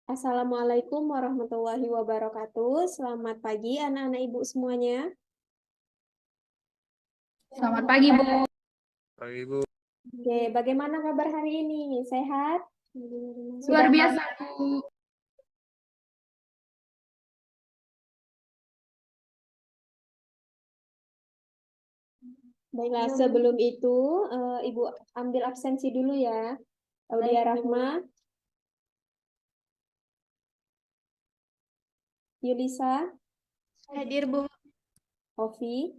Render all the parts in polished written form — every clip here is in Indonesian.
Assalamualaikum warahmatullahi wabarakatuh. Selamat pagi anak-anak ibu semuanya. Selamat pagi, Bu. Pagi, Bu. Oke, bagaimana kabar hari ini? Sehat? Luar biasa, Bu. Baiklah, sebelum itu Ibu ambil absensi dulu ya. Audia Rahma, Yulisa, Hadir, Bu. Ovi,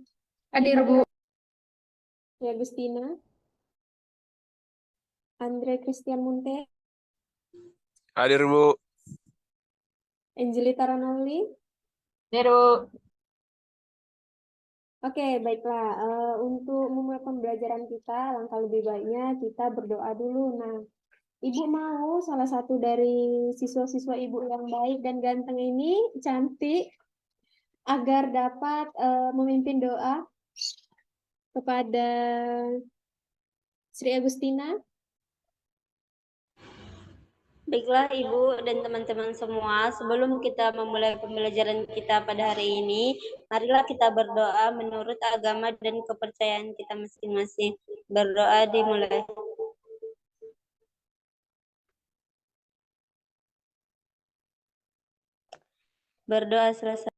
Hadir, Bu. Agustina, Andre Christian Munte, Hadir, Bu. Angelita Ronoli. Hadir, Bu. Oke, baiklah. Untuk memulai pembelajaran kita, langkah lebih baiknya kita berdoa dulu. Nah, Ibu mau salah satu dari siswa-siswa Ibu yang baik dan ganteng ini, cantik, agar dapat memimpin doa kepada Sri Agustina. Baiklah Ibu dan teman-teman semua, sebelum kita memulai pembelajaran kita pada hari ini, marilah kita berdoa menurut agama dan kepercayaan kita masing-masing. Berdoa dimulai. Berdoa selesai.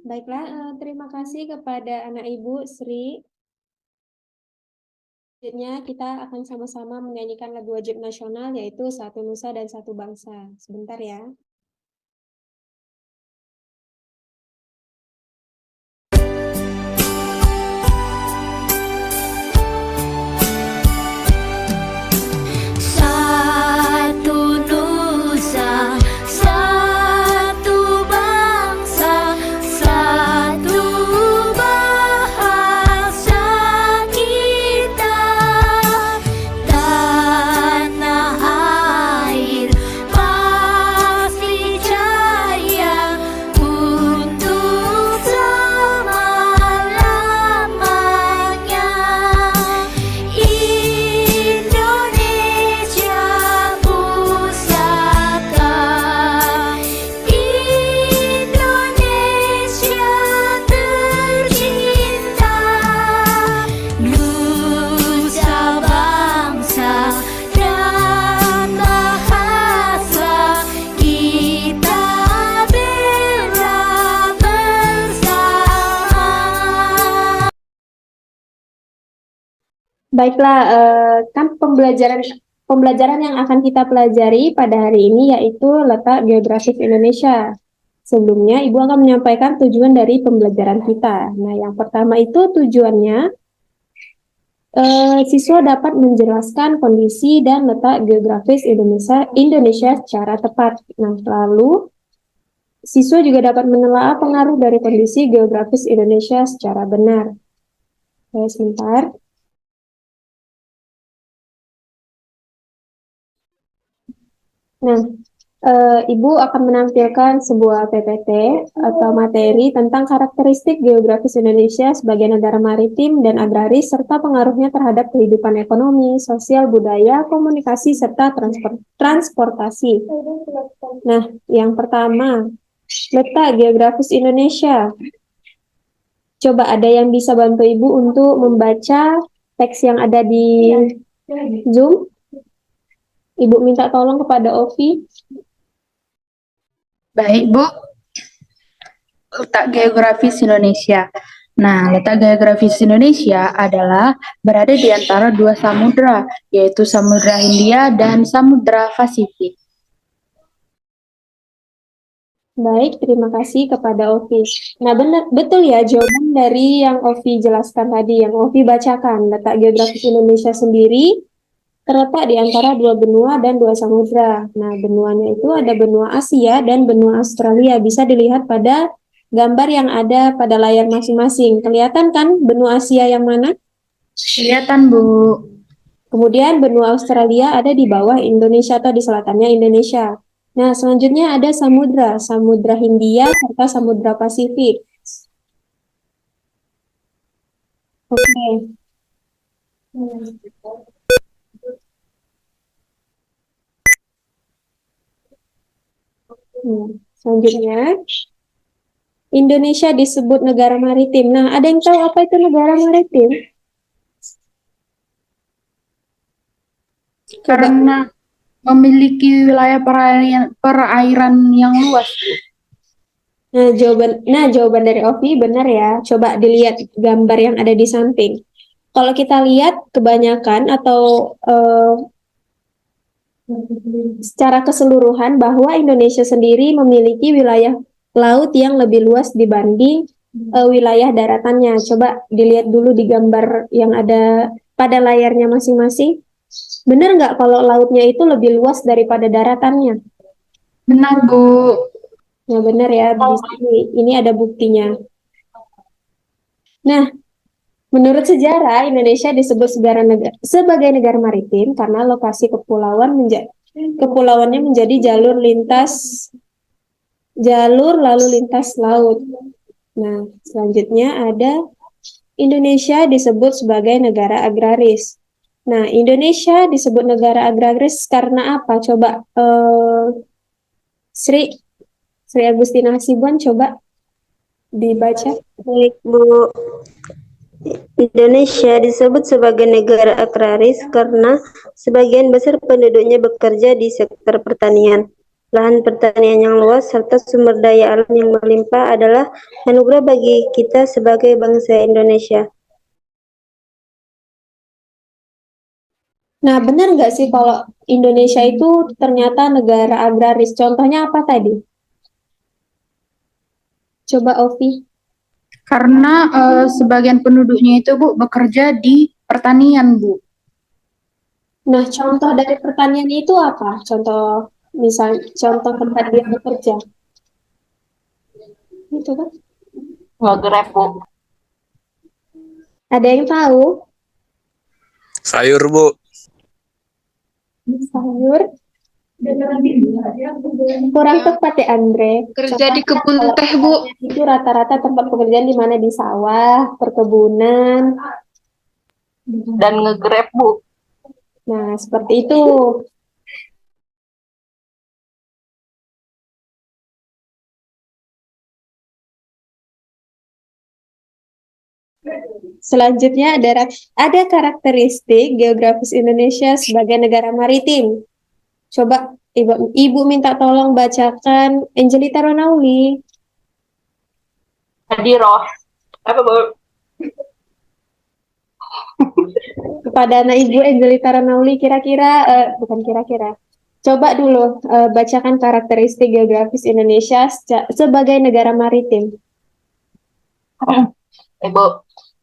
Baiklah, terima kasih kepada anak Ibu Sri. Selanjutnya kita akan sama-sama menyanyikan lagu wajib nasional yaitu Satu Nusa dan Satu Bangsa. Sebentar ya. Satu nusa, satu bangsa, satu bahasa kita. Tanah air pasti jaya untuk selama-lamanya. Indonesia pusaka, Indonesia tercinta, nusa bangsa dan bahasa kita bela bersama. Baiklah, kan pembelajaran yang akan kita pelajari pada hari ini yaitu letak geografis Indonesia. Sebelumnya, Ibu akan menyampaikan tujuan dari pembelajaran kita. Nah, yang pertama itu tujuannya, siswa dapat menjelaskan kondisi dan letak geografis Indonesia secara tepat. Nah, lalu siswa juga dapat menelaah pengaruh dari kondisi geografis Indonesia secara benar. Oke, sebentar. Nah, Ibu akan menampilkan sebuah PPT atau materi tentang karakteristik geografis Indonesia sebagai negara maritim dan agraris serta pengaruhnya terhadap kehidupan ekonomi, sosial, budaya, komunikasi, serta transportasi. Nah, yang pertama, letak geografis Indonesia. Coba ada yang bisa bantu Ibu untuk membaca teks yang ada di Zoom? Ibu minta tolong kepada Ovi. Baik, Bu. Letak geografis Indonesia. Nah, letak geografis Indonesia adalah berada di antara dua samudra, yaitu Samudra Hindia dan Samudra Pasifik. Baik, terima kasih kepada Ovi. Nah, betul ya jawaban dari yang Ovi jelaskan tadi, yang Ovi bacakan. Letak geografis Indonesia sendiri terletak di antara dua benua dan dua samudra. Nah, benuanya itu ada benua Asia dan benua Australia. Bisa dilihat pada gambar yang ada pada layar masing-masing. Kelihatan kan benua Asia yang mana? Kelihatan, Bu. Kemudian benua Australia ada di bawah Indonesia atau di selatannya Indonesia. Nah, selanjutnya ada samudra, Samudra Hindia serta Samudra Pasifik. Oke. Selanjutnya, Indonesia disebut negara maritim. Nah, ada yang tahu apa itu negara maritim? Coba. Karena memiliki wilayah perairan yang luas. Jawaban dari Ovi benar ya. Coba dilihat gambar yang ada di samping. Kalau kita lihat kebanyakan atau secara keseluruhan bahwa Indonesia sendiri memiliki wilayah laut yang lebih luas dibanding wilayah daratannya. Coba dilihat dulu di gambar yang ada pada layarnya masing-masing. Benar nggak kalau lautnya itu lebih luas daripada daratannya? Benar, Bu. Ya benar ya, di sini. Ini ada buktinya. Nah, menurut sejarah, Indonesia disebut sebagai negara maritim karena lokasi kepulauannya menjadi jalur lalu lintas laut. Nah, selanjutnya ada Indonesia disebut sebagai negara agraris. Nah, Indonesia disebut negara agraris karena apa? Coba Sri Agustina Hasibuan coba dibaca. Baik, Bu. Indonesia disebut sebagai negara agraris karena sebagian besar penduduknya bekerja di sektor pertanian. Lahan pertanian yang luas serta sumber daya alam yang melimpah adalah anugerah bagi kita sebagai bangsa Indonesia. Nah, benar nggak sih kalau Indonesia itu ternyata negara agraris? Contohnya apa tadi? Coba Ovi. Karena sebagian penduduknya itu, Bu, bekerja di pertanian, Bu. Nah, contoh dari pertanian itu apa? Contoh tempat dia bekerja. Itu kan? Nge-grab, Bu. Ada yang tahu? Sayur, Bu. Sayur. Kurang tepat ya, Andre. Kerja di Contohnya kebun kalau teh, Bu. itu rata-rata tempat pekerjaan di mana di sawah, perkebunan. Dan nge-grab, Bu. Nah, seperti itu. Selanjutnya ada karakteristik geografis Indonesia sebagai negara maritim. Coba Ibu minta tolong bacakan Angelita Ronauli. Hadiroh. Apa, Bu? Kepada anak Ibu Angelita Ronauli bukan kira-kira. Coba dulu bacakan karakteristik geografis Indonesia sebagai negara maritim. Ibu,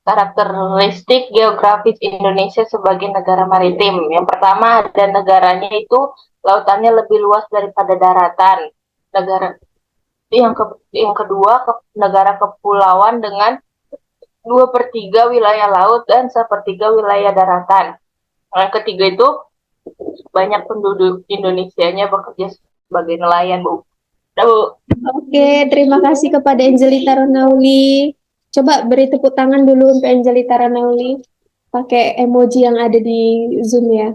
karakteristik geografis Indonesia sebagai negara maritim. Yang pertama, ada negaranya itu lautannya lebih luas daripada daratan. Yang kedua, negara kepulauan dengan 2/3 wilayah laut dan 1/3 wilayah daratan. Yang ketiga itu banyak penduduk Indonesianya bekerja sebagai nelayan, Bu. Bu. Oke, terima kasih kepada Angelita Ronauli. Coba beri tepuk tangan dulu untuk Angelita Ronauli. Pakai emoji yang ada di Zoom ya.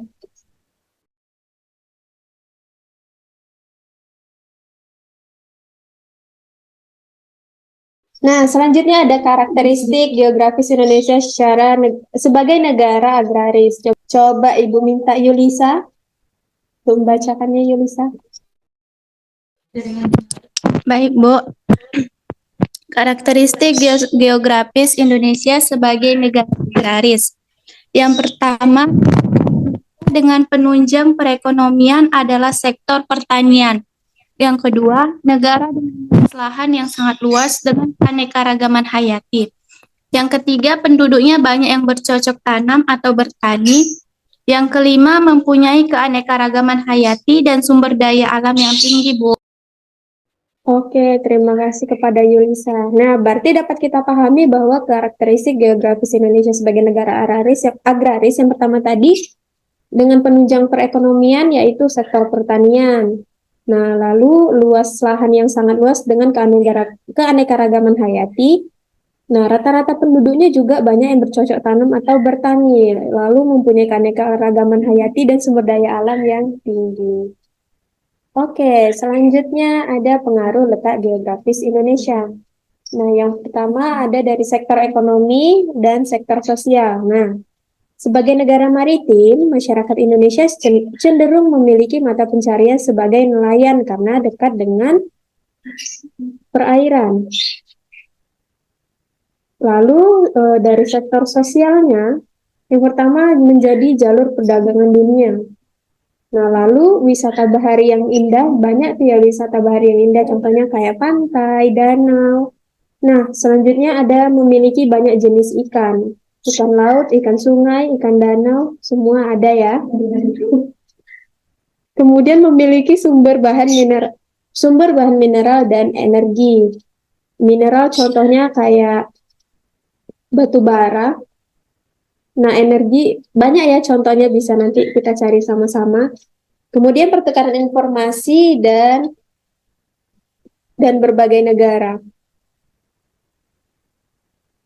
Nah, selanjutnya ada karakteristik geografis Indonesia sebagai negara agraris. Coba Ibu minta Yulisa untuk membacakannya, Yulisa. Baik, Bu. Karakteristik geografis Indonesia sebagai negara agraris. Yang pertama, dengan penunjang perekonomian adalah sektor pertanian. Yang kedua, negara dengan lahan yang sangat luas dengan keanekaragaman hayati. Yang ketiga, penduduknya banyak yang bercocok tanam atau bertani. Yang kelima, mempunyai keanekaragaman hayati dan sumber daya alam yang tinggi, Bu. Oke, terima kasih kepada Yulisa. Nah, berarti dapat kita pahami bahwa karakteristik geografis Indonesia sebagai negara agraris yang pertama tadi dengan penunjang perekonomian yaitu sektor pertanian. Nah, lalu luas lahan yang sangat luas dengan keanekaragaman hayati. Nah, rata-rata penduduknya juga banyak yang bercocok tanam atau bertani, lalu mempunyai keanekaragaman hayati dan sumber daya alam yang tinggi. Oke, selanjutnya ada pengaruh letak geografis Indonesia. Nah, yang pertama ada dari sektor ekonomi dan sektor sosial. Nah, sebagai negara maritim, masyarakat Indonesia cenderung memiliki mata pencarian sebagai nelayan karena dekat dengan perairan. Lalu dari sektor sosialnya, yang pertama menjadi jalur perdagangan dunia. Nah, lalu wisata bahari yang indah, banyak tuh ya wisata bahari yang indah, contohnya kayak pantai, danau. Nah, selanjutnya ada memiliki banyak jenis ikan. Ikan laut, ikan sungai, ikan danau, semua ada ya. Kemudian memiliki sumber bahan mineral dan energi. Mineral contohnya kayak batu bara. Nah, energi banyak ya contohnya bisa nanti kita cari sama-sama. Kemudian pertukaran informasi dan berbagai negara.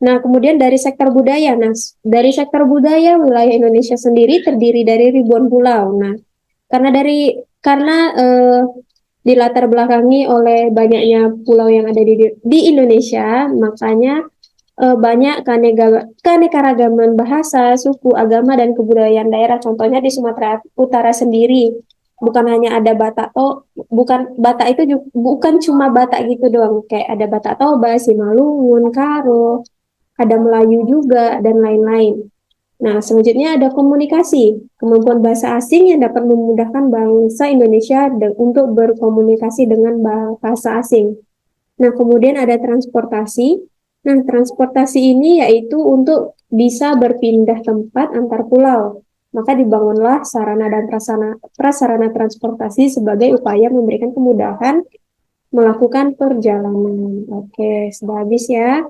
Nah, kemudian dari sektor budaya. Nah, dari sektor budaya wilayah Indonesia sendiri terdiri dari ribuan pulau. Nah, karena dilatar belakangi oleh banyaknya pulau yang ada di Indonesia, makanya banyak keanekaragaman bahasa, suku, agama, dan kebudayaan daerah. Contohnya di Sumatera Utara sendiri, bukan hanya ada Batak, bukan Batak itu bukan cuma Batak gitu doang, kayak ada Batak Toba, Simalungun, Karo, ada Melayu juga, dan lain-lain. Nah, selanjutnya ada komunikasi, kemampuan bahasa asing yang dapat memudahkan bangsa Indonesia untuk berkomunikasi dengan bahasa asing. Nah, kemudian ada transportasi. Nah, transportasi ini yaitu untuk bisa berpindah tempat antar pulau. Maka dibangunlah sarana dan prasarana transportasi sebagai upaya memberikan kemudahan melakukan perjalanan. Oke, sudah habis ya.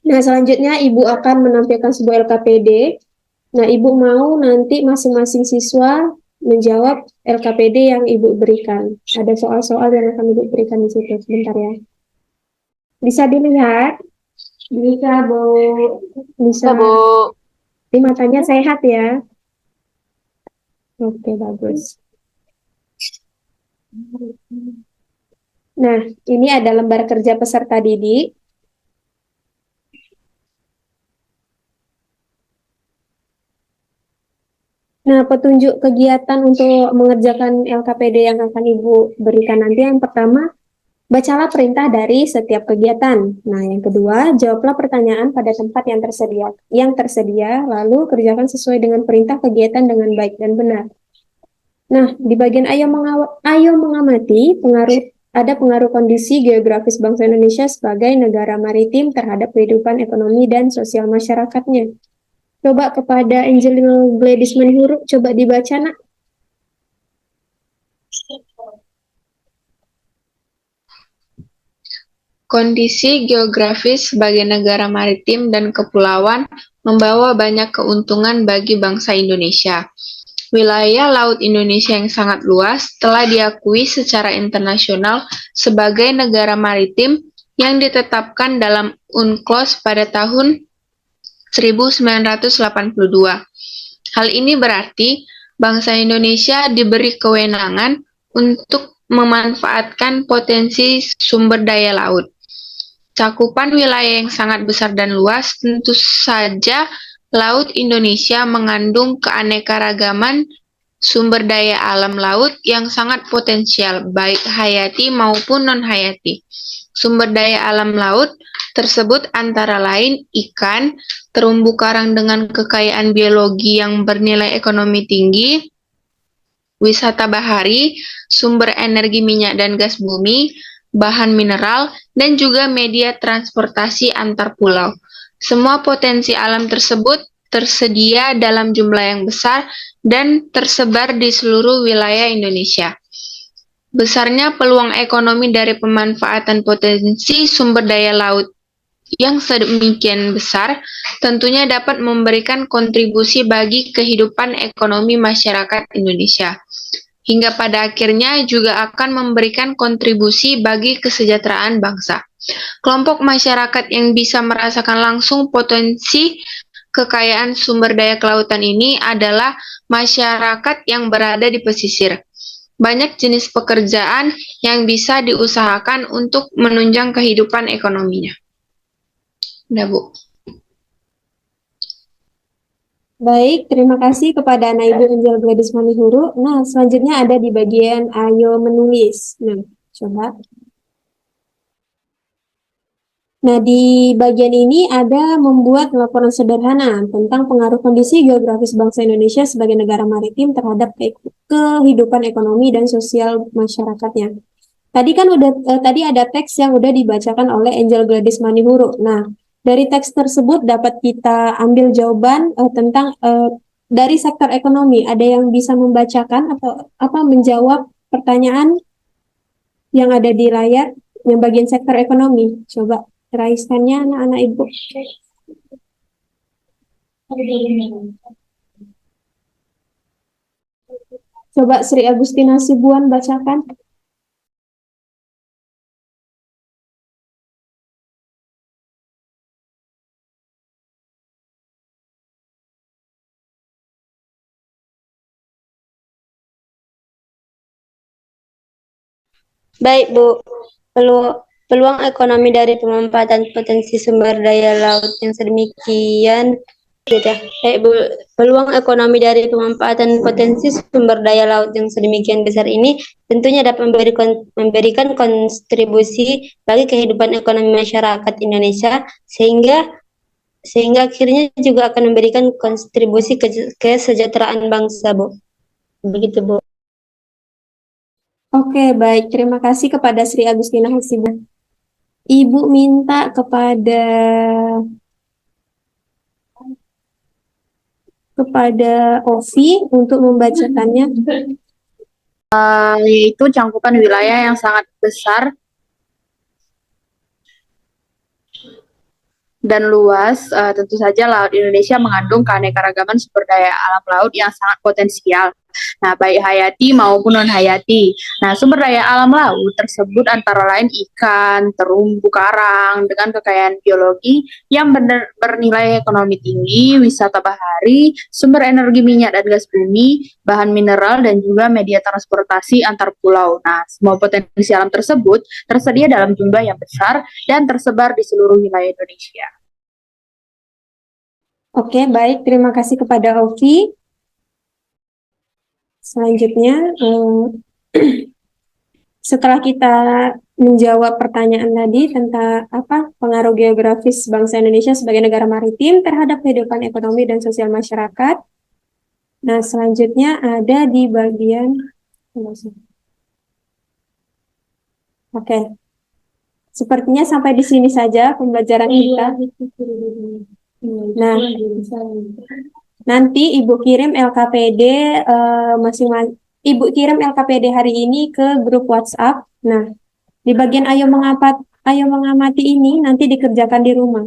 Nah, selanjutnya Ibu akan menampilkan sebuah LKPD. Nah, Ibu mau nanti masing-masing siswa menjawab LKPD yang Ibu berikan. Ada soal-soal yang akan Ibu berikan di situ. Sebentar ya. Bisa dilihat? Bisa, Bu. Bisa. Bu. Di matanya sehat ya. Oke, bagus. Nah, ini ada lembar kerja peserta didik. Nah, petunjuk kegiatan untuk mengerjakan LKPD yang akan Ibu berikan nanti yang pertama, bacalah perintah dari setiap kegiatan. Nah, yang kedua, jawablah pertanyaan pada tempat yang tersedia, lalu kerjakan sesuai dengan perintah kegiatan dengan baik dan benar. Nah, di bagian ayo mengamati ada pengaruh kondisi geografis bangsa Indonesia sebagai negara maritim terhadap kehidupan ekonomi dan sosial masyarakatnya. Coba kepada Angelina Gladys Manihuruk, coba dibaca, Nak. Kondisi geografis sebagai negara maritim dan kepulauan membawa banyak keuntungan bagi bangsa Indonesia. Wilayah laut Indonesia yang sangat luas telah diakui secara internasional sebagai negara maritim yang ditetapkan dalam UNCLOS pada tahun 1982. Hal ini berarti bangsa Indonesia diberi kewenangan untuk memanfaatkan potensi sumber daya laut. Cakupan wilayah yang sangat besar dan luas, tentu saja Laut Indonesia mengandung keanekaragaman sumber daya alam laut yang sangat potensial, baik hayati maupun non-hayati. Sumber daya alam laut tersebut antara lain ikan, terumbu karang dengan kekayaan biologi yang bernilai ekonomi tinggi, wisata bahari, sumber energi minyak dan gas bumi, bahan mineral, dan juga media transportasi antar pulau. Semua potensi alam tersebut tersedia dalam jumlah yang besar dan tersebar di seluruh wilayah Indonesia. Besarnya peluang ekonomi dari pemanfaatan potensi sumber daya laut yang sedemikian besar tentunya dapat memberikan kontribusi bagi kehidupan ekonomi masyarakat Indonesia. hingga pada akhirnya juga akan memberikan kontribusi bagi kesejahteraan bangsa. Kelompok masyarakat yang bisa merasakan langsung potensi kekayaan sumber daya kelautan ini adalah masyarakat yang berada di pesisir. Banyak jenis pekerjaan yang bisa diusahakan untuk menunjang kehidupan ekonominya. Udah, Bu. Baik, terima kasih kepada Anak Ibu Angel Gladys Manihuru. Nah, selanjutnya ada di bagian ayo menulis. Nah, coba. Nah, di bagian ini ada membuat laporan sederhana tentang pengaruh kondisi geografis bangsa Indonesia sebagai negara maritim terhadap kehidupan ekonomi dan sosial masyarakatnya. Tadi kan tadi ada teks yang udah dibacakan oleh Angel Gladys Manihuru. Nah, dari teks tersebut dapat kita ambil jawaban tentang dari sektor ekonomi. Ada yang bisa membacakan atau menjawab pertanyaan yang ada di layar yang bagian sektor ekonomi. Coba raiskannya anak-anak Ibu. Coba Sri Agustina Sibuan bacakan. Baik, Bu. Peluang ekonomi dari pemanfaatan potensi sumber daya laut yang sedemikian Baik, Bu. Peluang ekonomi dari pemanfaatan potensi sumber daya laut yang sedemikian besar ini tentunya dapat memberikan kontribusi bagi kehidupan ekonomi masyarakat Indonesia sehingga akhirnya juga akan memberikan kontribusi ke kesejahteraan bangsa, Bu. Begitu, Bu. Oke, baik. Terima kasih kepada Sri Agustina Hasibuan. Ibu minta kepada Ovi untuk membacakannya. Yaitu cakupan wilayah yang sangat besar dan luas. Tentu saja Laut Indonesia mengandung keanekaragaman sumber daya alam laut yang sangat potensial. Nah, baik hayati maupun non-hayati. Nah, sumber daya alam laut tersebut antara lain ikan, terumbu karang, dengan kekayaan biologi yang bernilai ekonomi tinggi, wisata bahari, sumber energi minyak dan gas bumi, bahan mineral, dan juga media transportasi antar pulau. Nah, semua potensi alam tersebut tersedia dalam jumlah yang besar dan tersebar di seluruh wilayah Indonesia. Oke, baik. Terima kasih kepada Ovi. Selanjutnya, setelah kita menjawab pertanyaan tadi tentang pengaruh geografis bangsa Indonesia sebagai negara maritim terhadap kehidupan ekonomi dan sosial masyarakat. Nah, selanjutnya ada di bagian Oke. Sepertinya sampai di sini saja pembelajaran kita. Nah, nanti Ibu kirim LKPD masing-masing. Ibu kirim LKPD hari ini ke grup WhatsApp. Nah, di bagian ayo mengamati ini nanti dikerjakan di rumah.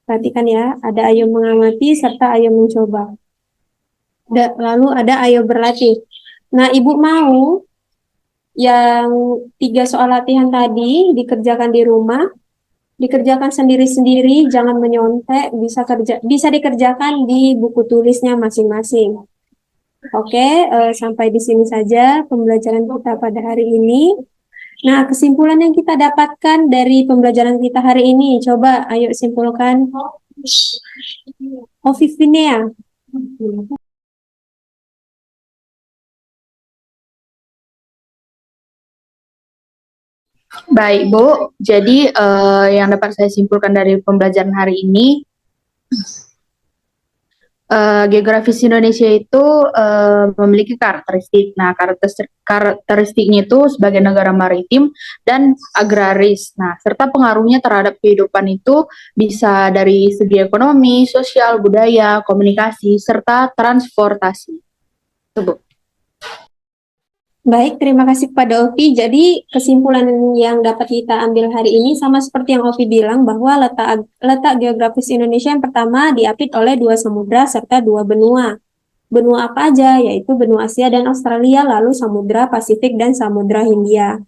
Perhatikan ya, ada ayo mengamati serta ayo mencoba. Lalu ada ayo berlatih. Nah, Ibu mau yang 3 soal latihan tadi dikerjakan di rumah. Dikerjakan sendiri-sendiri, jangan menyontek, bisa dikerjakan di buku tulisnya masing-masing. Oke, sampai di sini saja pembelajaran kita pada hari ini. Nah, kesimpulan yang kita dapatkan dari pembelajaran kita hari ini, coba ayo simpulkan. Vivinia. Baik, Bu. Jadi yang dapat saya simpulkan dari pembelajaran hari ini, geografis Indonesia itu memiliki karakteristik. Nah, karakteristiknya itu sebagai negara maritim dan agraris. Nah, serta pengaruhnya terhadap kehidupan itu bisa dari segi ekonomi, sosial, budaya, komunikasi, serta transportasi. Itu, Bu. Baik, terima kasih kepada Ovi. Jadi kesimpulan yang dapat kita ambil hari ini sama seperti yang Ovi bilang bahwa letak geografis Indonesia yang pertama diapit oleh 2 samudra serta 2 benua. benua apa aja, yaitu benua Asia dan Australia, lalu Samudra Pasifik dan Samudra Hindia.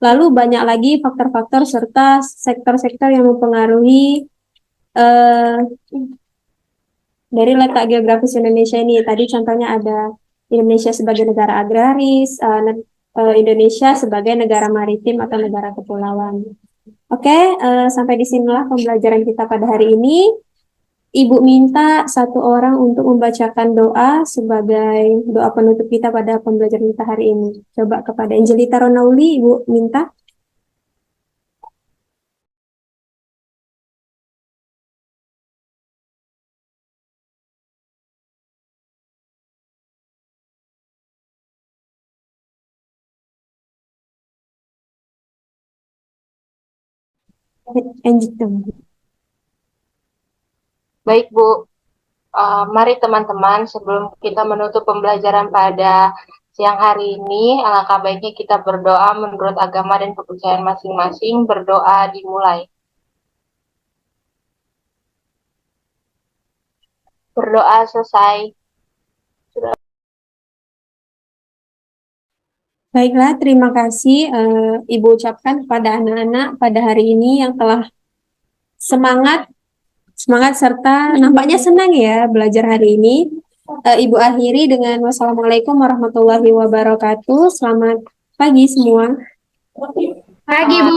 Lalu banyak lagi faktor-faktor serta sektor-sektor yang mempengaruhi eh, dari letak geografis Indonesia ini. Tadi contohnya ada Indonesia sebagai negara agraris, Indonesia sebagai negara maritim atau negara kepulauan. Oke, sampai di sinilah pembelajaran kita pada hari ini. Ibu minta satu orang untuk membacakan doa sebagai doa penutup kita pada pembelajaran kita hari ini. Coba kepada Angelita Ronauli, Ibu minta. Angelita. Baik, Bu. Mari teman-teman, sebelum kita menutup pembelajaran pada siang hari ini, alangkah baiknya kita berdoa menurut agama dan kepercayaan masing-masing. Berdoa dimulai. Berdoa selesai. Baiklah, terima kasih Ibu ucapkan kepada anak-anak pada hari ini yang telah semangat serta nampaknya senang ya belajar hari ini. Ibu akhiri dengan wassalamualaikum warahmatullahi wabarakatuh. Selamat pagi semua. Pagi, Bu.